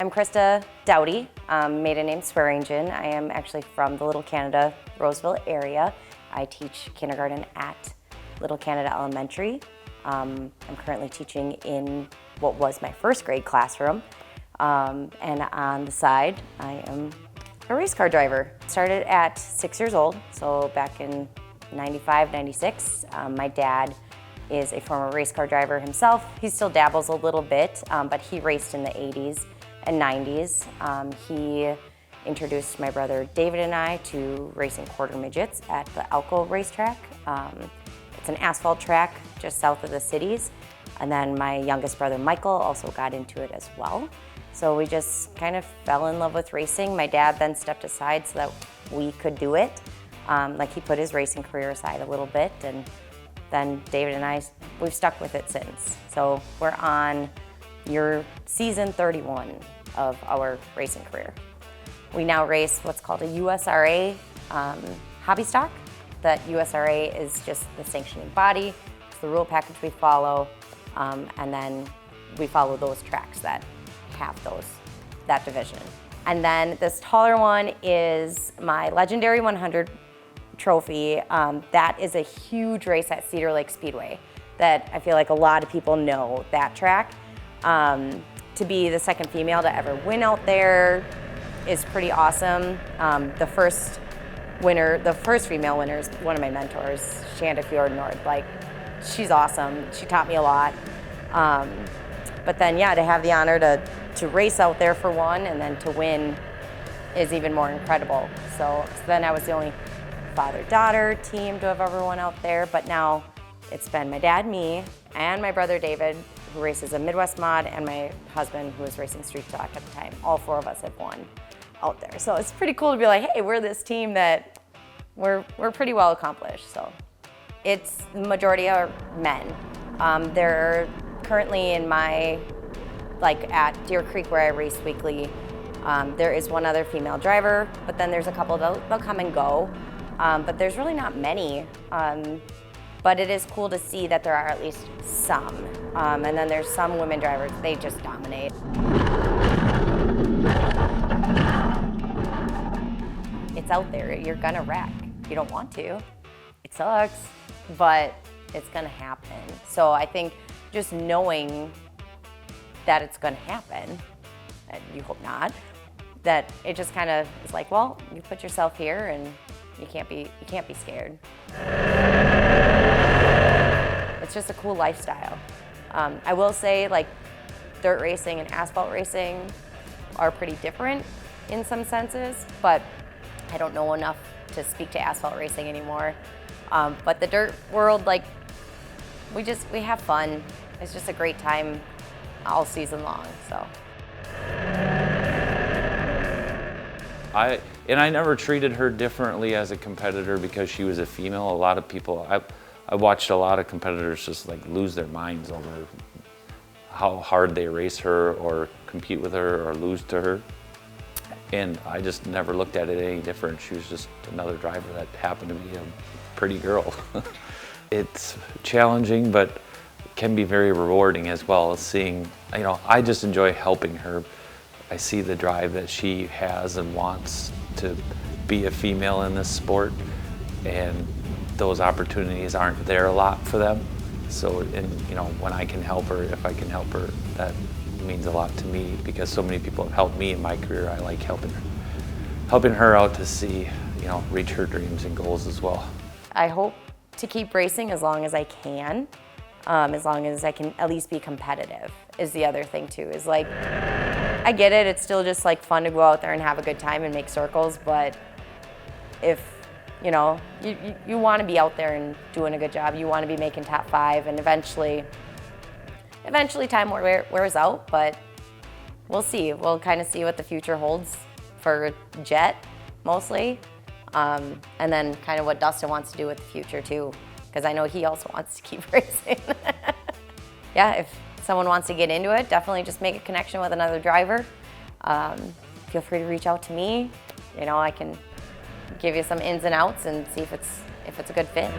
I'm Krysta Doughty, maiden name Swearingen. I am actually from the Little Canada, Roseville area. I teach kindergarten at Little Canada Elementary. I'm currently teaching in what was my first grade classroom. And on the side, I am a race car driver. Started at 6 years old, so back in 95, 96. My dad is a former race car driver himself. He still dabbles a little bit, but he raced in the 80s and 90s. He introduced my brother David and I to racing quarter midgets at the Elko racetrack. It's an asphalt track just south of the cities. And then my youngest brother Michael also got into it as well. So we just kind of fell in love with racing. My dad then stepped aside so that we could do it. Like he put his racing career aside a little bit, and then David and I, we've stuck with it since. So we're on your season 31 of our racing career. We now race what's called a USRA hobby stock. That USRA is just the sanctioning body, it's the rule package we follow, and then we follow those tracks that have that division. And then this taller one is my Legendary 100 trophy. That is a huge race at Cedar Lake Speedway that I feel like a lot of people know that track. To be the second female to ever win out there is pretty awesome. The first female winner is one of my mentors, Shanda Fjord-Nord. Like, she's awesome. She taught me a lot. But then, yeah, to have the honor to race out there for one and then to win is even more incredible. So then I was the only father-daughter team to have ever won out there, but now it's been my dad, me, and my brother David, who races a Midwest mod, and my husband, who was racing street stock at the time. All four of us have won out there. So it's pretty cool to be like, hey, we're this team that we're pretty well accomplished. So it's the majority are men. They're currently in my, like at Deer Creek where I race weekly, there is one other female driver, but then there's a couple, they'll come and go. But there's really not many. But it is cool to see that there are at least some. And then there's some women drivers, they just dominate. It's out there, you're gonna wreck. You don't want to. It sucks, but it's gonna happen. So I think just knowing that it's gonna happen, and you hope not, that it just kind of is like, well, you put yourself here and you can't be scared. It's just a cool lifestyle. I will say, like, dirt racing and asphalt racing are pretty different in some senses, but I don't know enough to speak to asphalt racing anymore. But the dirt world, like, we have fun. It's just a great time all season long, so. I never treated her differently as a competitor because she was a female. A lot of people, I watched a lot of competitors just like lose their minds over how hard they race her or compete with her or lose to her. And I just never looked at it any different. She was just another driver that happened to be a pretty girl. It's challenging, but can be very rewarding as well, seeing, you know, I just enjoy helping her. I see the drive that she has and wants to be a female in this sport, and those opportunities aren't there a lot for them. So, and you know, when I can help her, if I can help her, that means a lot to me because so many people have helped me in my career. I like helping her out to see, you know, reach her dreams and goals as well. I hope to keep racing as long as I can. As long as I can at least be competitive is the other thing too, is like, I get it, it's still just like fun to go out there and have a good time and make circles, but if, you know, you want to be out there and doing a good job, you want to be making top 5, and eventually time wears out, but we'll see. We'll kind of see what the future holds for Jet, mostly, and then kind of what Dustin wants to do with the future too, because I know he also wants to keep racing. Yeah, if someone wants to get into it, definitely just make a connection with another driver. Feel free to reach out to me. You know, I can give you some ins and outs and see if it's a good fit.